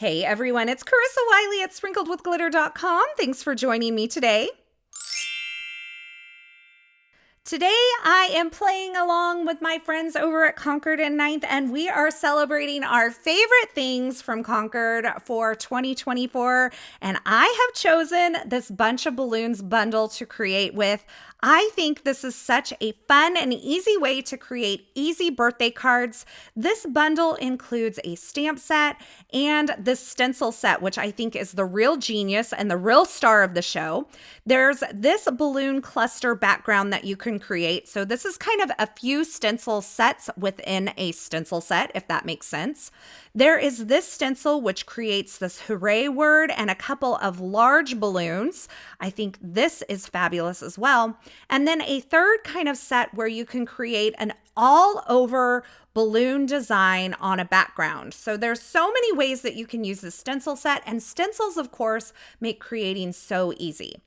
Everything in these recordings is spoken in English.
Hey everyone, it's Carissa Wiley at sprinkledwithglitter.com. Thanks for joining me today. Today I am playing along with my friends over at Concord 9th, and we are celebrating our favorite things from Concord for 2024. And I have chosen this bunch of balloons bundle to create with. I think this is such a fun and easy way to create easy birthday cards. This bundle includes a stamp set and this stencil set, which I think is the real genius and the real star of the show. There's this balloon cluster background that you can create. So this is kind of a few stencil sets within a stencil set, if that makes sense. There is this stencil, which creates this hooray word and a couple of large balloons. I think this is fabulous as well. And then a third kind of set where you can create an all over balloon design on a background. So there's so many ways that you can use this stencil set, and stencils, of course, make creating so easy.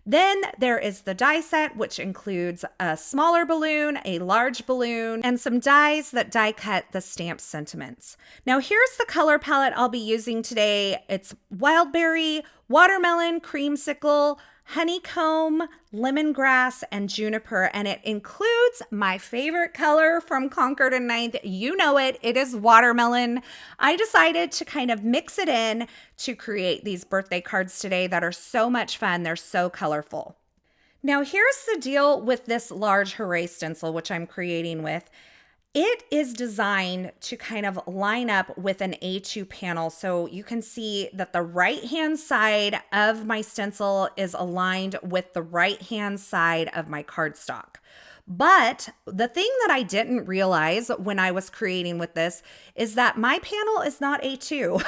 Then there is the die set, which includes a smaller balloon, a large balloon, and some dies that die cut the stamp sentiments. Now here's the color palette I'll be using today. It's Wildberry, Watermelon, Creamsicle, Honeycomb, Lemongrass, and Juniper, and it includes my favorite color from Concord 9th. You know it, it is Watermelon. I decided to kind of mix it in to create these birthday cards today that are so much fun. They're so colorful. Now here's the deal with this large hooray stencil, which I'm creating with. It is designed to kind of line up with an A2 panel. So you can see that the right-hand side of my stencil is aligned with the right-hand side of my cardstock. But the thing that I didn't realize when I was creating with this is that my panel is not A2.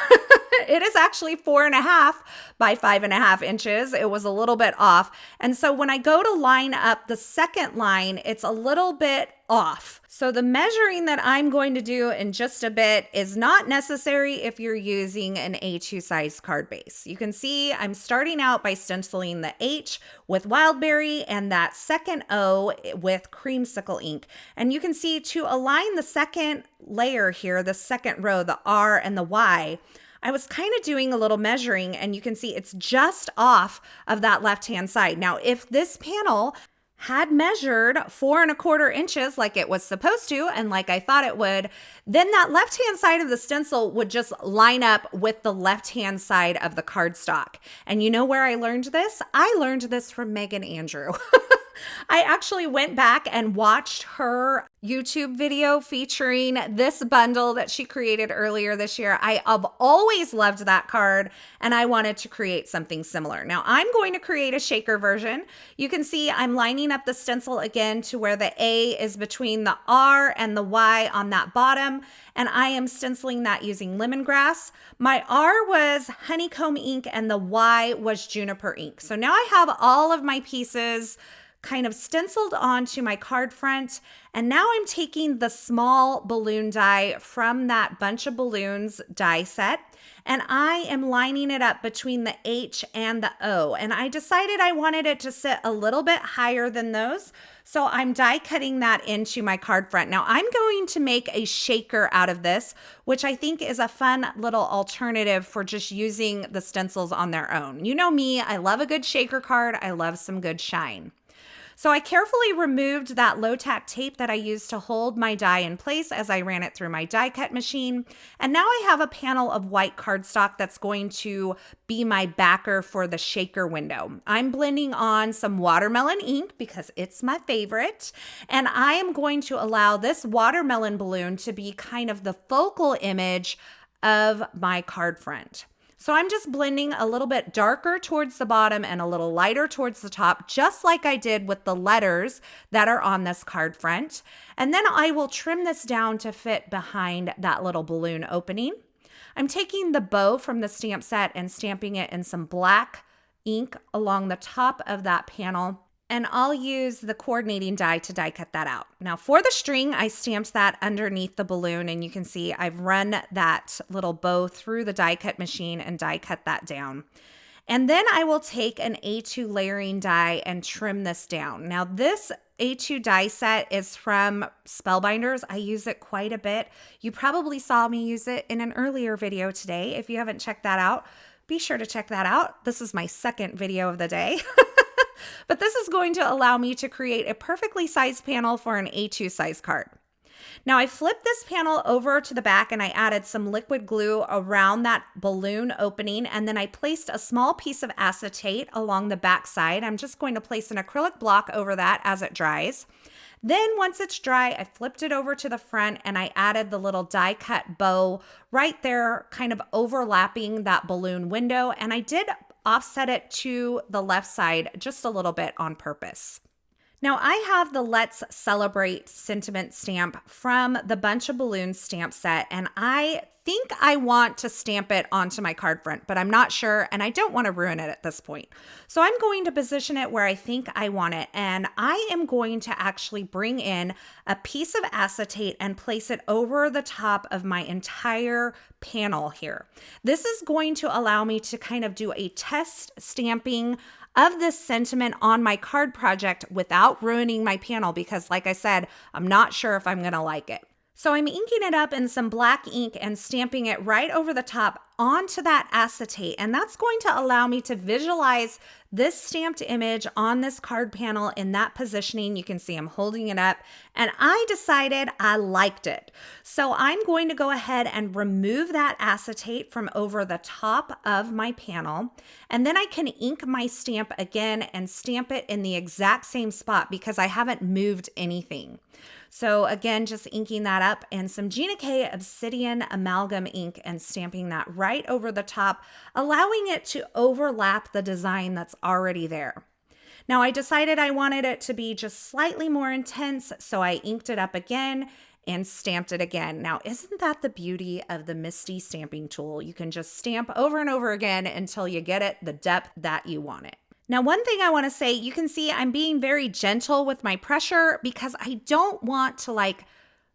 It is actually 4.5 by 5.5 inches. It was a little bit off. And so when I go to line up the second line, it's a little bit off. So the measuring that I'm going to do in just a bit is not necessary if you're using an A2 size card base. You can see I'm starting out by stenciling the H with Wildberry and that second O with Creamsicle ink. And you can see to align the second layer here, the second row, the R and the Y, I was kind of doing a little measuring, and you can see it's just off of that left-hand side. Now, if this panel had measured 4.25 inches like it was supposed to, and like I thought it would, then that left-hand side of the stencil would just line up with the left-hand side of the cardstock. And you know where I learned this? I learned this from Megan Andrew. I actually went back and watched her YouTube video featuring this bundle that she created earlier this year. I have always loved that card, and I wanted to create something similar. Now I'm going to create a shaker version. You can see I'm lining up the stencil again to where the A is between the R and the Y on that bottom, and I am stenciling that using lemongrass. My R was honeycomb ink and the Y was juniper ink. So now I have all of my pieces kind of stenciled onto my card front. And now I'm taking the small balloon die from that bunch of balloons die set, and I am lining it up between the H and the O. And I decided I wanted it to sit a little bit higher than those. So I'm die cutting that into my card front. Now I'm going to make a shaker out of this, which I think is a fun little alternative for just using the stencils on their own. You know me, I love a good shaker card. I love some good shine. So I carefully removed that low tack tape that I used to hold my die in place as I ran it through my die cut machine. And now I have a panel of white cardstock that's going to be my backer for the shaker window. I'm blending on some watermelon ink because it's my favorite. And I am going to allow this watermelon balloon to be kind of the focal image of my card front. So I'm just blending a little bit darker towards the bottom and a little lighter towards the top, just like I did with the letters that are on this card front. And then I will trim this down to fit behind that little balloon opening. I'm taking the bow from the stamp set and stamping it in some black ink along the top of that panel. And I'll use the coordinating die to die cut that out. Now for the string, I stamped that underneath the balloon, and you can see I've run that little bow through the die cut machine and die cut that down. And then I will take an A2 layering die and trim this down. Now this A2 die set is from Spellbinders. I use it quite a bit. You probably saw me use it in an earlier video today. If you haven't checked that out, be sure to check that out. This is my second video of the day. But this is going to allow me to create a perfectly sized panel for an A2 size card. Now I flipped this panel over to the back and I added some liquid glue around that balloon opening, and then I placed a small piece of acetate along the back side. I'm just going to place an acrylic block over that as it dries. Then once it's dry, I flipped it over to the front and I added the little die cut bow right there, kind of overlapping that balloon window, and I did offset it to the left side just a little bit on purpose. Now I have the Let's Celebrate sentiment stamp from the Bunch of Balloons stamp set, and I think I want to stamp it onto my card front, but I'm not sure and I don't want to ruin it at this point. So I'm going to position it where I think I want it, and I am going to actually bring in a piece of acetate and place it over the top of my entire panel here. This is going to allow me to kind of do a test stamping of this sentiment on my card project without ruining my panel, because like I said, I'm not sure if I'm going to like it. So I'm inking it up in some black ink and stamping it right over the top onto that acetate, and that's going to allow me to visualize this stamped image on this card panel in that positioning. You can see I'm holding it up, and I decided I liked it. So I'm going to go ahead and remove that acetate from over the top of my panel, and then I can ink my stamp again and stamp it in the exact same spot because I haven't moved anything. So again, just inking that up and some Gina K Obsidian Amalgam ink and stamping that right over the top, allowing it to overlap the design that's already there. Now I decided I wanted it to be just slightly more intense, so I inked it up again and stamped it again. Now, isn't that the beauty of the Misty stamping tool? You can just stamp over and over again until you get it the depth that you want it. Now, one thing I want to say, you can see I'm being very gentle with my pressure because I don't want to like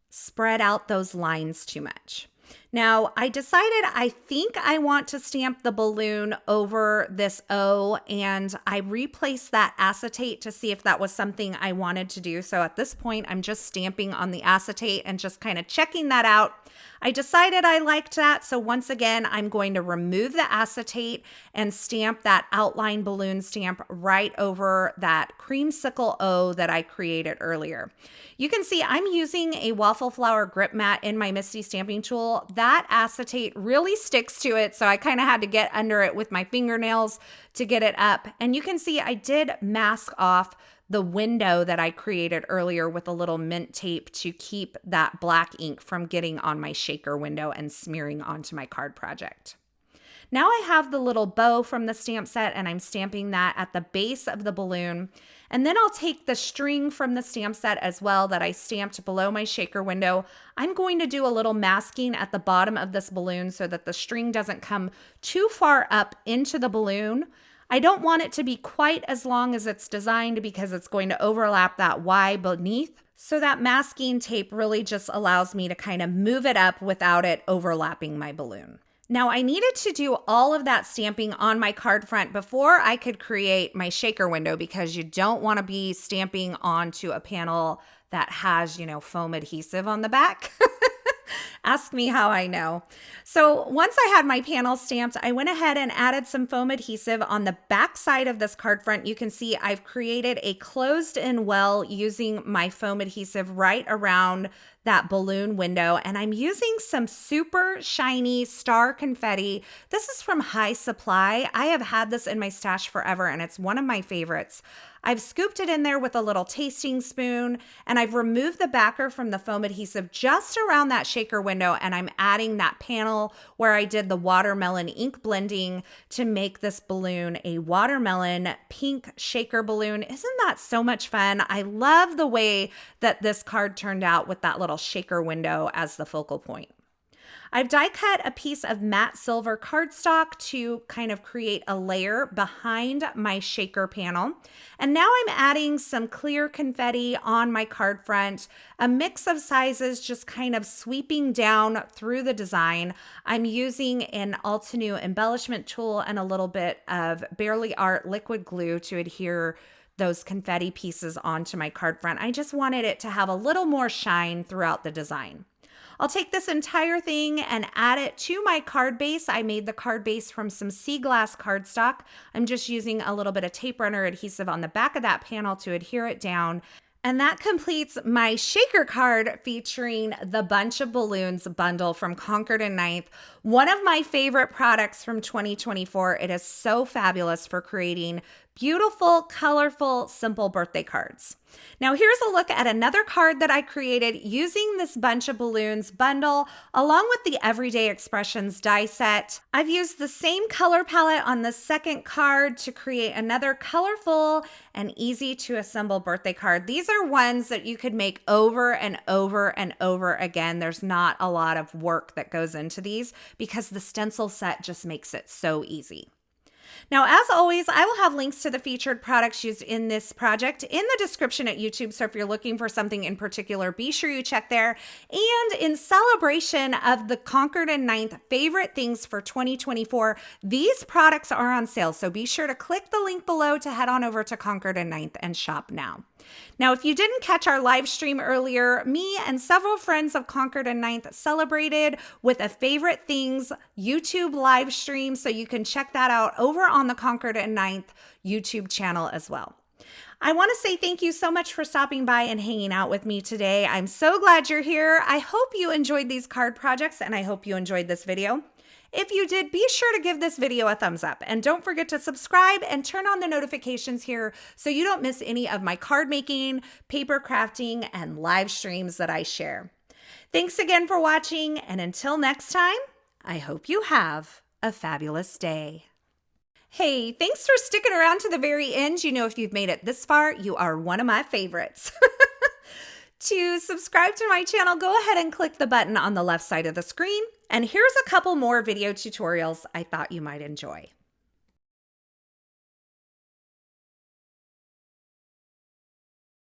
spread out those lines too much. Now, I decided I think I want to stamp the balloon over this O, and I replaced that acetate to see if that was something I wanted to do. So at this point, I'm just stamping on the acetate and just kind of checking that out. I decided I liked that, so once again, I'm going to remove the acetate and stamp that outline balloon stamp right over that Creamsicle O that I created earlier. You can see I'm using a waffle flower grip mat in my Misty stamping tool. That acetate really sticks to it, so I kind of had to get under it with my fingernails to get it up. And you can see I did mask off the window that I created earlier with a little mint tape to keep that black ink from getting on my shaker window and smearing onto my card project. Now I have the little bow from the stamp set and I'm stamping that at the base of the balloon. And then I'll take the string from the stamp set as well that I stamped below my shaker window. I'm going to do a little masking at the bottom of this balloon so that the string doesn't come too far up into the balloon. I don't want it to be quite as long as it's designed because it's going to overlap that Y beneath. So that masking tape really just allows me to kind of move it up without it overlapping my balloon. Now I needed to do all of that stamping on my card front before I could create my shaker window because you don't want to be stamping onto a panel that has, foam adhesive on the back. Ask me how I know. So once I had my panel stamped, I went ahead and added some foam adhesive on the back side of this card front. You can see I've created a closed-in well using my foam adhesive right around that balloon window, and I'm using some super shiny star confetti. This is from High Supply. I have had this in my stash forever, and it's one of my favorites. I've scooped it in there with a little tasting spoon, and I've removed the backer from the foam adhesive just around that shaker window, and I'm adding that panel where I did the watermelon ink blending to make this balloon a watermelon pink shaker balloon. Isn't that so much fun? I love the way that this card turned out with that little shaker window as the focal point. I've die cut a piece of matte silver cardstock to kind of create a layer behind my shaker panel. And now I'm adding some clear confetti on my card front, a mix of sizes just kind of sweeping down through the design. I'm using an Altenew embellishment tool and a little bit of Barely Art liquid glue to adhere those confetti pieces onto my card front. I just wanted it to have a little more shine throughout the design. I'll take this entire thing and add it to my card base. I made the card base from some sea glass cardstock. I'm just using a little bit of tape runner adhesive on the back of that panel to adhere it down. And that completes my shaker card featuring the Bunch of Balloons bundle from Concord 9th. One of my favorite products from 2024. It is so fabulous for creating beautiful, colorful, simple birthday cards. Now here's a look at another card that I created using this Bunch of Balloons bundle along with the Everyday Expressions die set. I've used the same color palette on the second card to create another colorful and easy to assemble birthday card. These are ones that you could make over and over and over again. There's not a lot of work that goes into these because the stencil set just makes it so easy. Now, as always, I will have links to the featured products used in this project in the description at YouTube. So if you're looking for something in particular, be sure you check there. And in celebration of the Concord 9th favorite things for 2024, these products are on sale. So be sure to click the link below to head on over to Concord 9th and shop now. Now, if you didn't catch our live stream earlier, me and several friends of Concord 9th celebrated with a favorite things YouTube live stream. So you can check that out over on the Concord 9th YouTube channel as well. I want to say thank you so much for stopping by and hanging out with me today. I'm so glad you're here. I hope you enjoyed these card projects and I hope you enjoyed this video. If you did, be sure to give this video a thumbs up and don't forget to subscribe and turn on the notifications here so you don't miss any of my card making, paper crafting, and live streams that I share. Thanks again for watching, and until next time, I hope you have a fabulous day. Hey, thanks for sticking around to the very end. You know, if you've made it this far, you are one of my favorites. To subscribe to my channel, go ahead and click the button on the left side of the screen. And here's a couple more video tutorials I thought you might enjoy.